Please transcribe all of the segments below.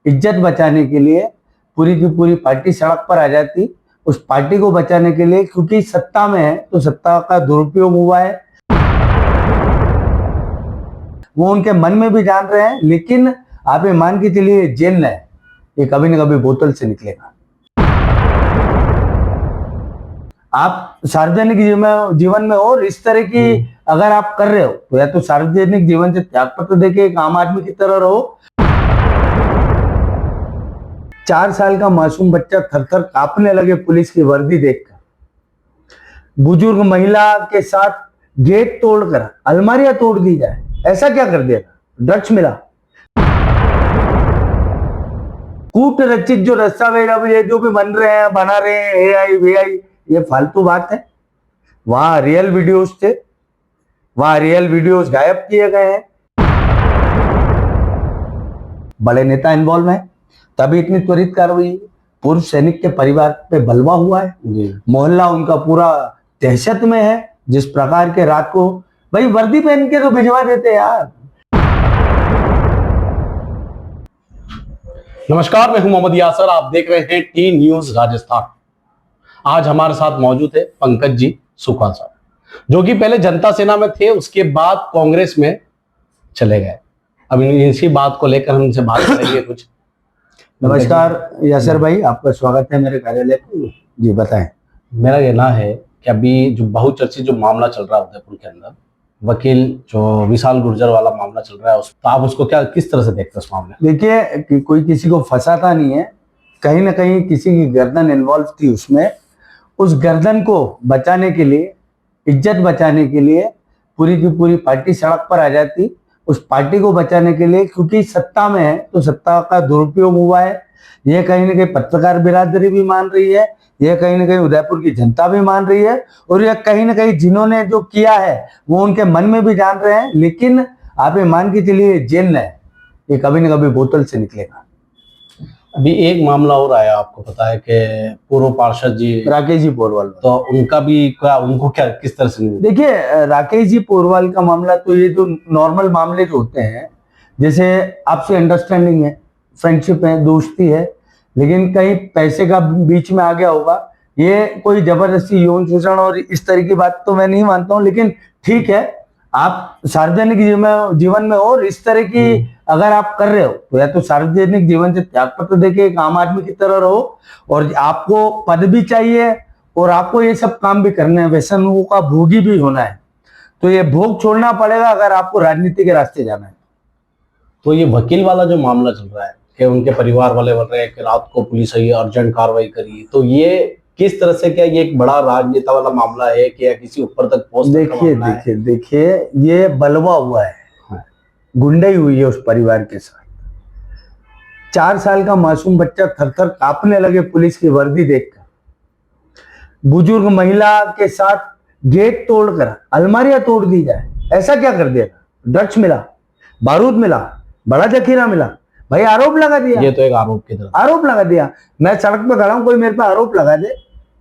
इज्जत बचाने के लिए पूरी की पूरी पार्टी सड़क पर आ जाती। उस पार्टी को बचाने के लिए, क्योंकि सत्ता में है तो सत्ता का दुरुपयोग हुआ है, वो उनके मन में भी जान रहे हैं। लेकिन आप ये मान के चलिए, जेल है, ये कभी न कभी बोतल से निकलेगा। आप सार्वजनिक जीवन में और इस तरह की अगर आप कर रहे हो तो या तो सार्वजनिक जीवन से त्यागपत्र देके एक आम आदमी की तरह रहो। 4 साल का मासूम बच्चा थर-थर कांपने लगे पुलिस की वर्दी देखकर। बुजुर्ग महिला के साथ गेट तोड़कर अलमारियां तोड़ दी जाए, ऐसा क्या कर दिया? ड्रग्स मिला। कूट रचित जो दस्तावेज अब ये जो भी बन रहे हैं, बना रहे हैं, एआई वीआई, ये फालतू बात है। वहां रियल वीडियोस थे, वहां रियल वीडियोस गायब किए गए हैं। बड़े नेता इन्वॉल्व हैं, तभी इतनी त्वरित कार्रवाई। पूर्व सैनिक के परिवार पे बलवा हुआ है, मोहल्ला उनका पूरा दहशत में है। जिस प्रकार के रात को भाई वर्दी पहन के तो भिजवा देते यार। नमस्कार, मैं हूं मोहम्मद यासर, आप देख रहे हैं टी न्यूज राजस्थान। आज हमारे साथ मौजूद है पंकज जी सुखवाल साहब, जो कि पहले जनता सेना में थे, उसके बाद कांग्रेस में चले गए। अब इसी बात को लेकर हम इनसे बात करेंगे कुछ। नमस्कार यासर भाई, आपका स्वागत है मेरे कार्यालय को। जी बताएं। मेरा कहना है कि अभी जो बहुचर्चित जो मामला चल रहा है उदयपुर के अंदर, वकील जो विशाल गुर्जर वाला मामला चल रहा है, तो आप उसको किस तरह से देखते हैं उस मामले? देखिए, कोई किसी को फंसाता नहीं है, कहीं ना कहीं किसी की गर्दन इन्वॉल्व थी उसमें। उस गर्दन को बचाने के लिए, इज्जत बचाने के लिए पूरी की पूरी पार्टी सड़क पर आ जाती। उस पार्टी को बचाने के लिए, क्योंकि सत्ता में है तो सत्ता का दुरुपयोग हुआ है, ये कहीं ना कहीं पत्रकार बिरादरी भी मान रही है, यह कहीं ना कहीं उदयपुर की जनता भी मान रही है, और यह कहीं ना कहीं जिन्होंने जो किया है वो उनके मन में भी जान रहे हैं। लेकिन आप ये मान के चलिए, जेल है, ये कभी ना कभी बोतल से निकलेगा। अभी एक मामला और आया, आपको पता है कि पूर्व पार्षद जी राकेश जी पोरवाल, तो उनका भी उनको किस तरह से? देखिए, राकेश जी पोरवाल का मामला तो ये जो नॉर्मल मामले जो होते हैं, जैसे आपसे अंडरस्टैंडिंग है, फ्रेंडशिप है, दोस्ती है, लेकिन कहीं पैसे का बीच में आ गया होगा। ये कोई जबरदस्ती यौन शोषण और इस तरह की बात तो मैं नहीं मानता हूँ। लेकिन ठीक है, आप सार्वजनिक जीवन में और इस तरह की अगर आप कर रहे हो तो या तो सार्वजनिक जीवन से त्यागपत्र देके एक आम आदमी की तरह रहो। और आपको पद भी चाहिए और आपको ये सब काम भी करने हैं, व्यसनों का भोगी भी होना है, तो ये भोग छोड़ना पड़ेगा अगर आपको राजनीति के रास्ते जाना है। तो ये वकील वाला जो मामला चल रहा है कि उनके परिवार वाले बोल रहे हैं कि रात को पुलिस आई, अर्जेंट कार्रवाई करी, तो ये किस तरह से, क्या ये एक बड़ा राजनेता वाला मामला है कि या किसी ऊपर तक पोस्ट? देखिए, ये बलवा हुआ है, गुंडाई हुई है उस परिवार के साथ। 4 साल का मासूम बच्चा थर-थर कांपने लगे पुलिस की वर्दी देखकर। बुजुर्ग महिला के साथ गेट तोड़कर अलमारियां तोड़ दी जाए, ऐसा क्या कर दिया? ड्रग्स मिला, बारूद मिला, बड़ा जखीरा मिला। भाई आरोप लगा दिया, ये तो एक आरोप की तरह आरोप लगा दिया। मैं सड़क पे खड़ा हूं, कोई मेरे पे आरोप लगा दे,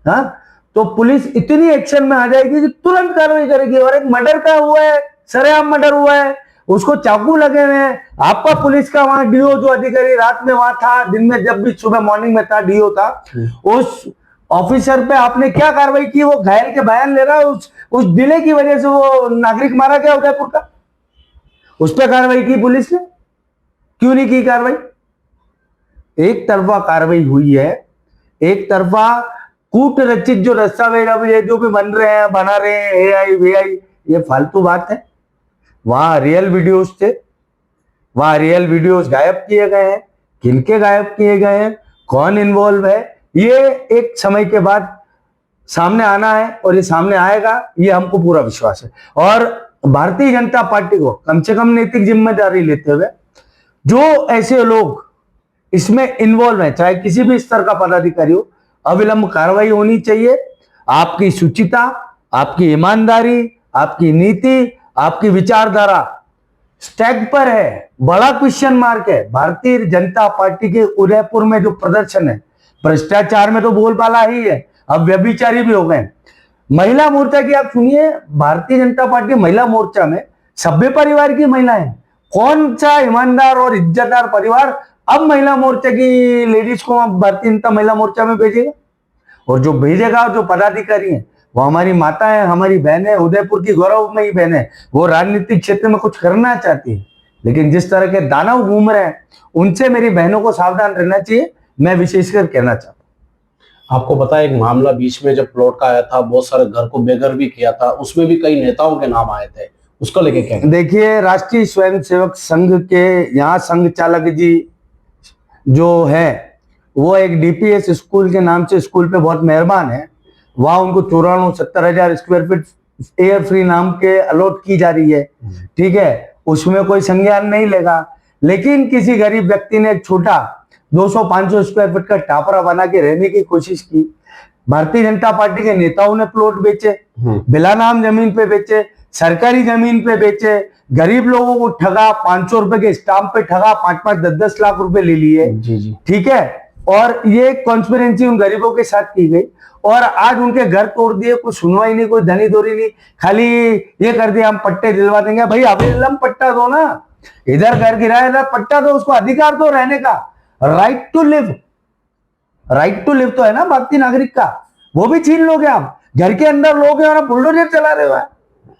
हाँ, तो पुलिस इतनी एक्शन में आ जाएगी कि तुरंत कार्रवाई करेगी। और एक मर्डर का हुआ है, सरेआम मर्डर हुआ है, उसको चाकू लगे हुए हैं। आपका पुलिस का वहां डीओ जो अधिकारी रात में वहां था, दिन में जब भी सुबह मॉर्निंग में था, डीओ था, उस ऑफिसर पे आपने क्या कार्रवाई की? वो घायल के बयान ले रहा है, उस डिले की वजह से वो नागरिक मारा गया उदयपुर का, उस पर कार्रवाई की पुलिस ने? क्यों नहीं की कार्रवाई? एक तरफा कार्रवाई हुई है, एक तरफा कूट रचित जो दस्तावेज अब ये जो भी बन रहे हैं, बना रहे हैं, एआई वीआई, ये फालतू बात है। वहां रियल वीडियोस थे, वहां रियल वीडियोस गायब किए गए हैं। किनके गायब किए गए हैं, कौन इन्वॉल्व है, ये एक समय के बाद सामने आना है, और ये सामने आएगा, ये हमको पूरा विश्वास है। और भारतीय जनता पार्टी को कम से कम नैतिक जिम्मेदारी लेते हुए जो ऐसे लोग इसमें इन्वॉल्व है, चाहे किसी भी स्तर का पदाधिकारी हो, अविलंब कार्रवाई होनी चाहिए। आपकी शुचिता, आपकी ईमानदारी, आपकी नीति, आपकी विचारधारा स्टैग पर है, बड़ा क्वेश्चन मार्क है। भारतीय जनता पार्टी के उदयपुर में जो प्रदर्शन है, भ्रष्टाचार में तो बोलबाला ही है, अब व्यभिचारी भी हो गए। महिला मोर्चा की आप सुनिए, भारतीय जनता पार्टी महिला मोर्चा में सभ्य परिवार की महिलाएं, कौन सा ईमानदार और इज्जतदार परिवार अब महिला मोर्चा की लेडीज को भारतीय जनता महिला मोर्चा में भेजेगा, और जो भेजेगा, जो पदाधिकारी है, वो हमारी माता है, हमारी बहन है, उदयपुर की गौरवमयी बहन है। वो राजनीतिक क्षेत्र में कुछ करना चाहती है, लेकिन जिस तरह के दानव घूम रहे हैं, उनसे मेरी बहनों को सावधान रहना चाहिए, मैं विशेषकर कहना चाहता हूं। आपको पता है एक मामला बीच में जब प्लॉट का आया था, बहुत सारे घर को बेघर भी किया था, उसमें भी कई नेताओं के नाम आए थे, उसको लेके क्या? देखिए, राष्ट्रीय स्वयंसेवक संघ के यहाँ संघ चालक जी जो है, वो एक डीपीएस स्कूल के नाम से स्कूल पे बहुत मेहरबान है। वहां उनको 94-70,000 स्क्वायर फीट एयर फ्री नाम के अलॉट की जा रही है, ठीक है, उसमें कोई संज्ञान नहीं लेगा। लेकिन किसी गरीब व्यक्ति ने एक छोटा 200-500 स्क्वायर फीट का टापरा बना के रहने की कोशिश की। भारतीय जनता पार्टी के नेताओं ने प्लॉट बेचे, बिला नाम जमीन पे बेचे, सरकारी जमीन पे बेचे, गरीब लोगों को ठगा, 500 रुपए के स्टाम्प पे ठगा, 5-5, 10-10 लाख रुपए ले लिए, ठीक है। और ये कॉन्स्पिरेंसी उन गरीबों के साथ की गई, और आज उनके घर तोड़ दिए, कोई सुनवाई नहीं, कोई धनी दोरी नहीं, खाली ये कर दिया हम पट्टे दिलवा देंगे। भाई अभी पट्टा दो ना, इधर घर गिराया, इधर पट्टा दो, उसको अधिकार दो रहने का, right to live. Right to live तो है ना भारतीय नागरिक का, वो भी छीन लोगे आप। घर के अंदर लोग हैं और आप बुलडोजर चला रहे हो।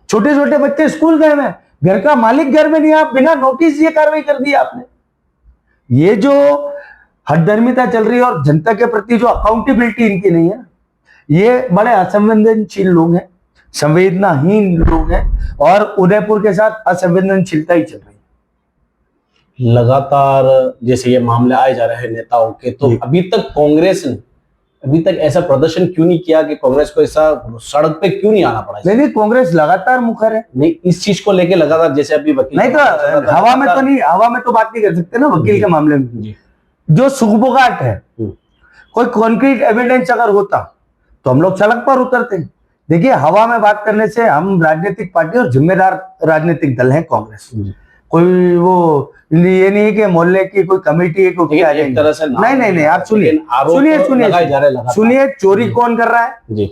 छोटे छोटे बच्चे स्कूल गए हैं, घर का मालिक घर में नहीं, आप बिना नोटिस ये कार्रवाई कर दी आपने। ये जो हठधर्मिता चल रही है और जनता के प्रति जो अकाउंटेबिलिटी इनकी नहीं है, ये बड़े असंवेदनशील लोग हैं, संवेदनाहीन लोग हैं, और उदयपुर के साथ असंवेदनशीलता ही चल रही है। लगातार जैसे ये मामले आए जा रहे हैं नेताओं के, तो अभी तक कांग्रेस ने अभी तक ऐसा प्रदर्शन क्यों नहीं किया कि कांग्रेस को ऐसा सड़क पे क्यों नहीं आना पड़ा? नहीं, कांग्रेस लगातार मुखर है। नहीं, इस चीज को लेके लगातार, जैसे अभी वकील नहीं तो हवा में तो नहीं, हवा में तो बात नहीं कर सकते ना वकील के मामले में। जो सुगबुगाहट है, कोई कॉन्क्रीट एविडेंस अगर होता तो हम लोग सड़क पर उतरते हैं। देखिए, हवा में बात करने से, हम राजनीतिक पार्टी और जिम्मेदार राजनीतिक दल है कांग्रेस, कोई वो ये नहीं है कि मोहल्ले की कोई कमेटी है, कोई एक तरह से नहीं, आप सुनिए, चोरी कौन कर रहा है जी,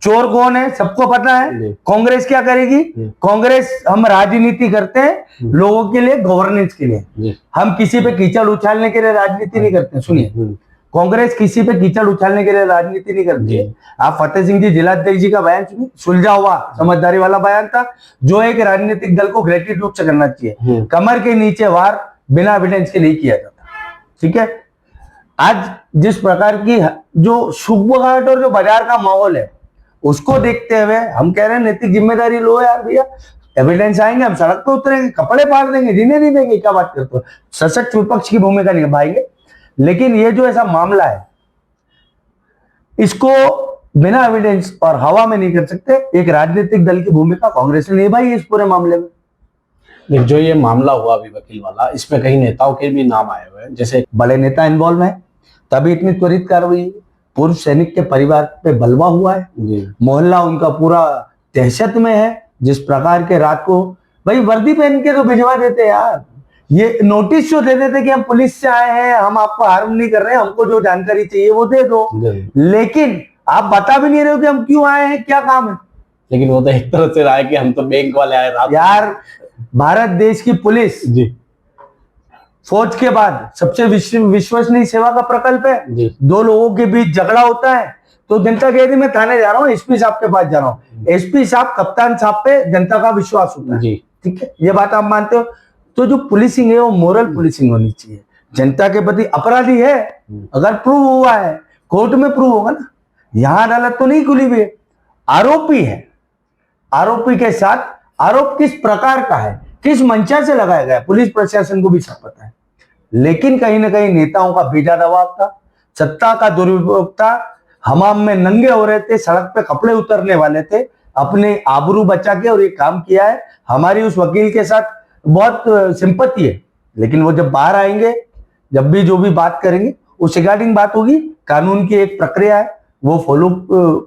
चोर कौन है सबको पता है। कांग्रेस क्या करेगी? कांग्रेस, हम राजनीति करते हैं लोगों के लिए, गवर्नेंस के लिए, हम किसी पे कीचड़ उछालने के लिए राजनीति नहीं करते। सुनिए, कांग्रेस किसी पे कीचड़ उछालने के लिए राजनीति नहीं करती है। आप फतेह सिंह जी जिलाध्यक्ष जी का बयान सुनिए, सुलझा हुआ समझदारी वाला बयान था, जो एक राजनीतिक दल को ग्रेटिट्यूड से करना चाहिए। कमर के नीचे वार बिना एविडेंस के नहीं किया जाता, ठीक है। आज जिस प्रकार की जो सुगबुगाहट और जो बाजार का माहौल है, उसको देखते हुए हम कह रहे हैं नैतिक जिम्मेदारी लो यार भैया, एविडेंस आएंगे, हम सड़क पर उतरेंगे, कपड़े फाड़ देंगे, जीने नहीं देंगे। क्या बात करते हो? सशक्त विपक्ष की भूमिका निभाएंगे। लेकिन ये जो ऐसा मामला है, इसको बिना एविडेंस और हवा में नहीं कर सकते। एक राजनीतिक दल की भूमिका कांग्रेस ने निभाई इस पूरे मामले में। जो ये मामला हुआ अभी वकील वाला, इसमें कई नेताओं के भी नाम आए हुए हैं, जैसे बड़े नेता इन्वॉल्व हैं, तभी इतनी त्वरित कार्रवाई। पूर्व सैनिक के परिवार पे बलवा हुआ है, मोहल्ला उनका पूरा दहशत में है। जिस प्रकार के रात को, भाई वर्दी पहन के तो भिजवा देते यार, ये नोटिस जो दे देते कि हम पुलिस से आए हैं, हम आपको हार्म नहीं कर रहे हैं, हमको जो जानकारी चाहिए वो दे दो, लेकिन आप बता भी नहीं रहे हो कि हम क्यों आए हैं, क्या काम है। लेकिन वो तो एक तरह से रहा है कि हम तो बैंक वाले आए रात। यार, भारत देश की पुलिस जी फौज के बाद सबसे विश्वसनीय सेवा का प्रकल्प है। दो लोगों के बीच झगड़ा होता है तो जनता कहती है मैं थाने जा रहा हूँ, एसपी साहब के पास जा रहा हूँ, एसपी साहब कप्तान साहब पे जनता का विश्वास होता है, ठीक है, ये बात आप मानते हो। तो जो पुलिसिंग है वो मोरल पुलिसिंग होनी चाहिए, जनता के प्रति। अपराधी है अगर प्रूव हुआ है, कोर्ट में प्रूव होगा ना, यहां अदालत तो नहीं खुली हुई है। आरोपी है, आरोपी के साथ आरोप किस प्रकार का है, किस मंशा से लगाया गया, पुलिस प्रशासन को भी सब पता है। लेकिन कहीं ना कहीं नेताओं का बेजा दबाव था, सत्ता का दुरुपयोग था, हमाम में नंगे हो रहे थे, सड़क पे कपड़े उतरने वाले थे, अपने आबरू बचा के और ये काम किया है। हमारी उस वकील के साथ बहुत सिंपैथी है, लेकिन वो जब बाहर आएंगे, जब भी जो भी बात करेंगे उस रिगार्डिंग बात होगी। कानून की एक प्रक्रिया है, वो फॉलो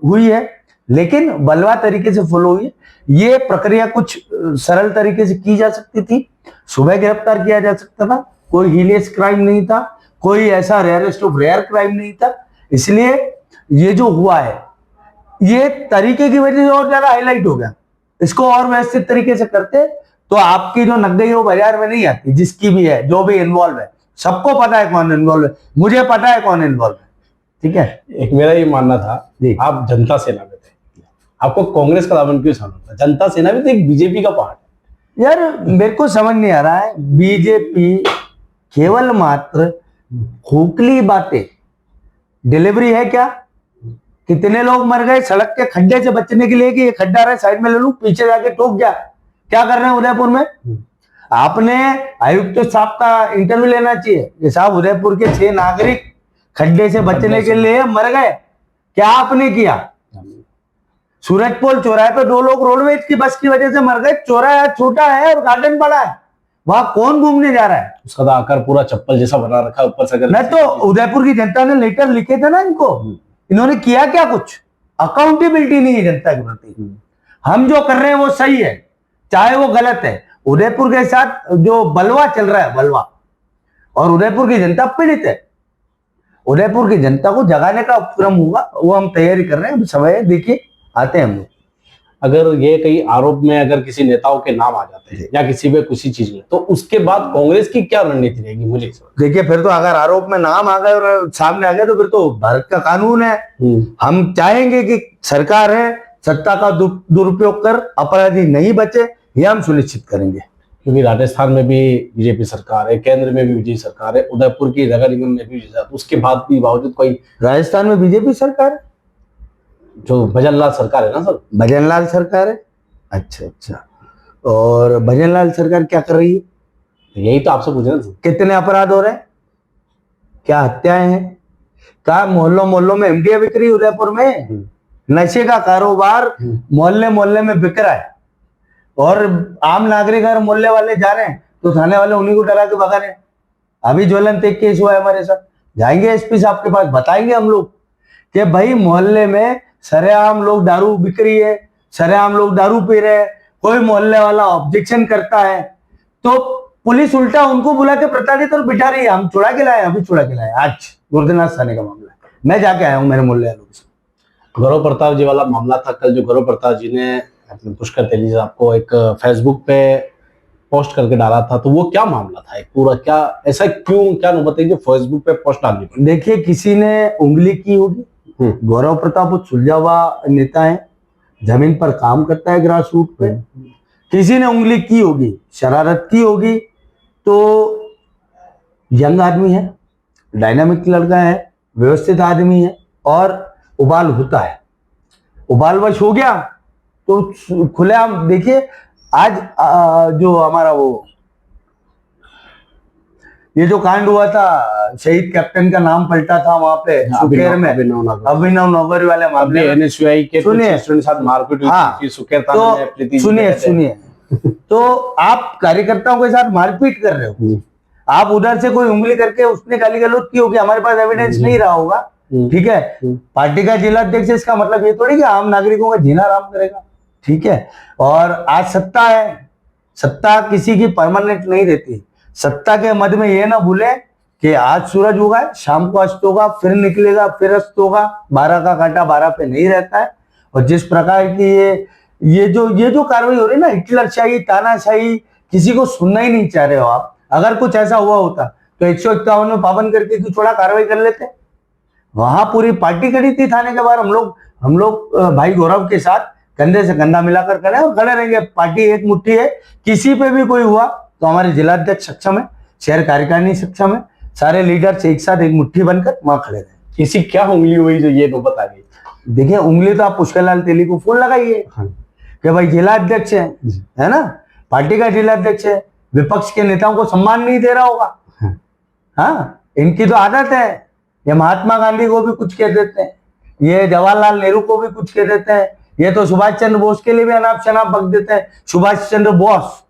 हुई है, लेकिन बलवा तरीके से फॉलो हुई है। ये प्रक्रिया कुछ सरल तरीके से की जा सकती थी, सुबह गिरफ्तार किया जा सकता था, कोई हीलियस क्राइम नहीं था, कोई ऐसा रेयरेस्ट ऑफ रेयर क्राइम नहीं था। इसलिए ये जो हुआ है, ये तरीके की वजह से और ज्यादा हाईलाइट हो गया। इसको और व्यवस्थित तरीके से करते तो आपकी जो नकदी वो बाजार में नहीं आती, जिसकी भी है, जो भी इन्वॉल्व है, सबको पता है कौन इन्वॉल्व है, मुझे पता है कौन इन्वॉल्व है। ठीक है, एक मेरा ये मानना था जी। आप जनता सेना में थे, आपको कांग्रेस का दामन क्यों थामा था? जनता सेना भी तो एक बीजेपी का पार्ट है। यार मेरे को समझ नहीं आ रहा है, बीजेपी केवल मात्र खोखली बातें, डिलीवरी है क्या? कितने लोग मर गए सड़क के खड्डे से बचने के लिए कि ये खड्डा रहा है साइड में ले लूं, पीछे जाके ठोक गया। क्या कर रहे हैं उदयपुर में? आपने आयुक्त साहब का इंटरव्यू लेना चाहिए कि साहब उदयपुर के 6 नागरिक खड्डे से बचने के लिए मर गए, क्या आपने किया? सूरजपोल चौराहे पे 2 लोग रोडवेज की बस की वजह से मर गए। चौराहा छोटा है और गार्डन बड़ा है, वहां कौन घूमने जा रहा है? उसका तो आकार पूरा चप्पल जैसा बना रखा है ऊपर से। अगर मैं तो उदयपुर की जनता ने लेटर लिखे थे ना इनको, इन्होंने किया क्या? कुछ अकाउंटेबिलिटी नहीं है जनता के प्रति। हम जो कर रहे हैं वो सही है, चाहे वो गलत है। उदयपुर के साथ जो बलवा चल रहा है, बलवा, और उदयपुर की जनता पीड़ित है। उदयपुर की जनता को जगाने का उपक्रम होगा, वो हम तैयारी कर रहे हैं। समय देखिए, आते हैं हम लोग। अगर ये कई आरोप में अगर किसी नेताओं के नाम आ जाते हैं या किसी पे किसी चीज में, तो उसके बाद कांग्रेस की क्या रणनीति रहेगी? मुझे देखिए, फिर तो अगर आरोप में नाम आ गए और सामने आ गए तो फिर तो भारत का कानून है। हम चाहेंगे कि सरकार है सत्ता का दुरुपयोग कर अपराधी नहीं बचे, ये हम सुनिश्चित करेंगे। क्योंकि राजस्थान में भी बीजेपी सरकार है, केंद्र में भी बीजेपी सरकार है, उदयपुर की नगर निगम में भी, उसके बाद भी बावजूद कोई। राजस्थान में बीजेपी सरकार है, जो भजनलाल सरकार है ना सर, भजनलाल सरकार है। अच्छा अच्छा, और भजनलाल सरकार क्या कर रही है? यही तो आपसे पूछ रहे हैं। कितने अपराध हो रहे हैं? क्या हत्याएं हैं? क्या मोहल्लों मोहल्लों में एमडीए बिक रही है? उदयपुर में नशे का कारोबार मोहल्ले मोहल्ले में बिक रहा है, और आम नागरिक अगर मोहल्ले वाले जा रहे हैं तो थाने वाले उन्हीं को डरा के भगा रहे हैं। अभी ज्वलंत एक केस हुआ है हमारे साथ, जाएंगे एसपी साहब के पास, बताएंगे हम लोग कि भाई मोहल्ले में सरेआम लोग दारू बिक रही है, सरेआम लोग दारू पी रहे हैं। कोई मोहल्ले वाला ऑब्जेक्शन करता है तो पुलिस उल्टा उनको बुला के प्रताड़ित और बिठा रही है। हम छुड़ा के लाए, अभी छुड़ा के लाए, आज गुरुदास थाने का मामला है, मैं जाके आया हूँ मेरे मोहल्ले वालों से। गौरव प्रताप जी वाला मामला था कल, जो गौरव प्रताप जी ने अपने पुष्कर तेली साहब को एक फेसबुक पे पोस्ट करके डाला था, तो वो क्या मामला था? एक पूरा क्या ऐसा क्यों, क्या नौबत है जो फेसबुक पे पोस्ट डालनी पड़ी? देखिए, किसी ने उंगली की होगी। गौरव प्रताप वो सुलझा हुआ नेता है, जमीन पर काम करता है ग्रास रूट पे। किसी ने उंगली की होगी, शरारत की होगी। तो यंग आदमी है, डायनामिक लड़का है, व्यवस्थित आदमी है, और उबाल होता है, उबालवश हो गया तो खुलेआम। देखिए आज जो हमारा वो ये जो कांड हुआ था, शहीद कैप्टन का नाम पलटा था वहां पे सुकेर में, अभिनव नगर वाले मामले, एनएसयूआई के सुनिए, साथ मारपीट हुई थी सुकेर थाने में, प्रीति। सुनिए तो आप कार्यकर्ताओं के साथ मारपीट कर रहे हो, आप उधर से कोई उंगली करके उसने गाली गलौज की होगी, हमारे पास एविडेंस नहीं रहा होगा, ठीक है। पार्टी का जिला अध्यक्ष, इसका मतलब ये थोड़ी कि आम नागरिकों का जीना आराम करेगा, ठीक है। और आज सत्ता है, सत्ता किसी की परमानेंट नहीं रहती। सत्ता के मद में ये ना भूले कि आज सूरज होगा, शाम को अस्त होगा, फिर निकलेगा, फिर अस्त होगा। 12 का कांटा 12 पे नहीं रहता है। और जिस प्रकार की ये जो कार्रवाई हो रही है ना, हिटलरशाही, तानाशाही, किसी को सुनना ही नहीं चाह रहे हो आप। अगर कुछ ऐसा हुआ होता तो 151 में पाबंद करके क्यों थोड़ा कार्रवाई कर लेते। वहां पूरी पार्टी खड़ी थी थाने के बाहर, हम लोग भाई गौरव के साथ कंधे से कंधा मिलाकर खड़े और खड़े रहेंगे। पार्टी एक मुट्ठी है, किसी पे भी कोई हुआ तो हमारे जिलाध्यक्ष सक्षम है, शहर कार्यकारिणी सक्षम है, सारे लीडर्स एक साथ एक मुट्ठी बनकर वहां खड़े रहे। किसी क्या उंगली हुई जो ये नौबत आ गई? देखिए, उंगली तो आप पुष्कर लाल तेली को फोन लगाइए कि भाई जिलाध्यक्ष है ना, पार्टी का जिलाध्यक्ष है, विपक्ष के नेताओं को सम्मान नहीं दे रहा होगा। हाँ, इनकी तो आदत है, ये महात्मा गांधी को भी कुछ कह देते हैं, ये जवाहरलाल नेहरू को भी कुछ कह देते हैं, ये तो सुभाष चंद्र बोस के लिए भी अनाप शनाप बक देते हैं। सुभाष चंद्र बोस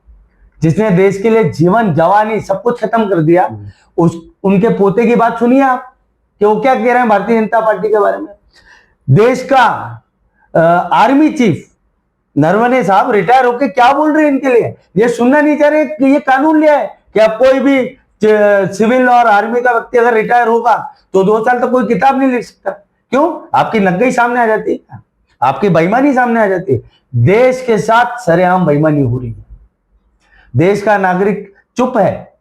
जिसने देश के लिए जीवन, जवानी सब कुछ खत्म कर दिया, उनके पोते की बात सुनिए आप कि वो क्या कह रहे हैं भारतीय जनता पार्टी के बारे में। देश का आर्मी चीफ नरवणे साहब रिटायर होके क्या बोल रहे हैं इनके लिए, ये सुनना नहीं चाह रहे कि ये कानून लिया है कि अब कोई भी सिविल और आर्मी का व्यक्ति अगर रिटायर होगा तो 2 साल तक कोई किताब नहीं लिख सकता। क्यों? आपकी नग्गई सामने आ जाती है, आपकी बेईमानी सामने आ जाती है। देश के साथ सरेआम बेईमानी हो रही है, देश का नागरिक चुप है,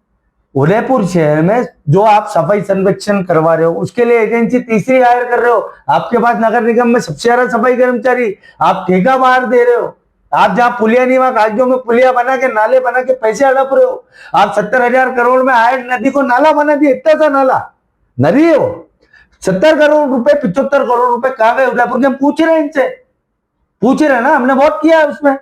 उदयपुर शहर में जो आप सफाई सर्वेक्षण करवा रहे हो उसके लिए एजेंसी तीसरी हायर कर रहे हो। आपके पास नगर निगम में सबसे ज्यादा सफाई कर्मचारी, आप ठेका बाहर दे रहे हो। आप जहां पुलिया नहीं वहां कागजों में पुलिया बना के नाले बना के पैसे हड़प रहे हो। आप 70,000 करोड़ में हायर नदी को नाला बना दिया, इतना सा नाला नदी है वो। 70 करोड़ रुपए 75 करोड़ रुपए कहां गए उदयपुर के? हम पूछ रहे हैं इनसे, पूछ रहे हैं ना, हमने वोट किया है उसमें।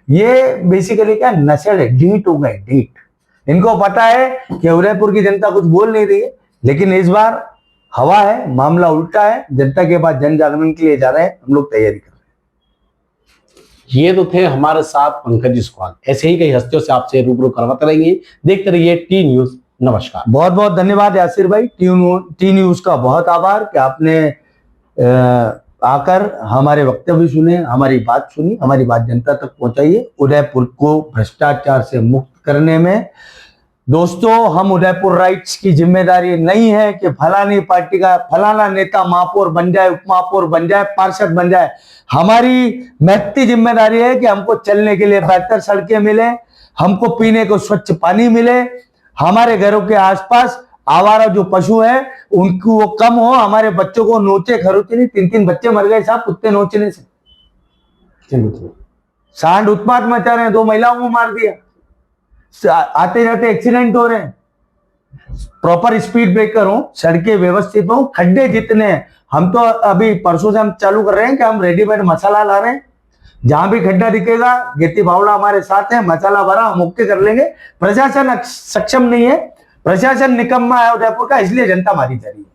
ये बेसिकली क्या नशे डीट हो गए, डीट। इनको पता है कि उदयपुर की जनता कुछ बोल नहीं रही है, लेकिन इस बार हवा है, मामला उल्टा है। जनता के पास जन जागरण के लिए जा रहे हैं, हम लोग तैयारी कर रहे हैं। ये तो थे हमारे साथ पंकज जी सुखाल। ऐसे ही कई हस्तियों से आपसे रूबरू करवाते रहेंगे। देखते रहिए टी न्यूज। नमस्कार। बहुत बहुत धन्यवाद यासिर भाई, टी न्यूज का बहुत आभार कि आपने आकर हमारे वक्तव्य सुने, हमारी बात सुनी, हमारी बात जनता तक पहुंचाइए। उदयपुर को भ्रष्टाचार से मुक्त करने में दोस्तों, हम उदयपुर राइट्स की जिम्मेदारी नहीं है कि फलानी पार्टी का फलाना नेता महापौर बन जाए, उपमहापौर बन जाए, पार्षद बन जाए। हमारी महत्ती जिम्मेदारी है कि हमको चलने के लिए बेहतर सड़कें मिले, हमको पीने को स्वच्छ पानी मिले, हमारे घरों के आसपास आवारा जो पशु है उनको वो कम हो, हमारे बच्चों को नोचे खरोचे नहीं। 3-3 बच्चे मर गए साहब कुत्ते नोचने से। सांड उत्पात मचा रहे हैं, 2 महिलाओं को मार दिया, आते जाते एक्सीडेंट हो रहे हैं। प्रॉपर स्पीड ब्रेकर हो, सड़कें व्यवस्थित हो, खड्डे जितने हैं। हम तो अभी परसों से हम चालू कर रहे हैं कि हम रेडीमेड मसाला ला रहे हैं। जहां भी खड्डा दिखेगा, गेती बावड़ा हमारे साथ है, मसाला भरा हम ओके कर लेंगे। प्रशासन सक्षम नहीं है, प्रशासन निकम्मा है उदयपुर का, इसलिए जनता मारी जा रही है।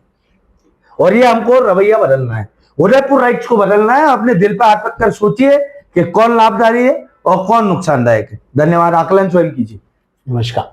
और ये हमको रवैया बदलना है, उदयपुर राइट्स को बदलना है। अपने दिल पर हाथ रखकर सोचिए कि कौन लाभकारी है और कौन नुकसानदायक है। धन्यवाद। आकलन स्वयं कीजिए। नमस्कार।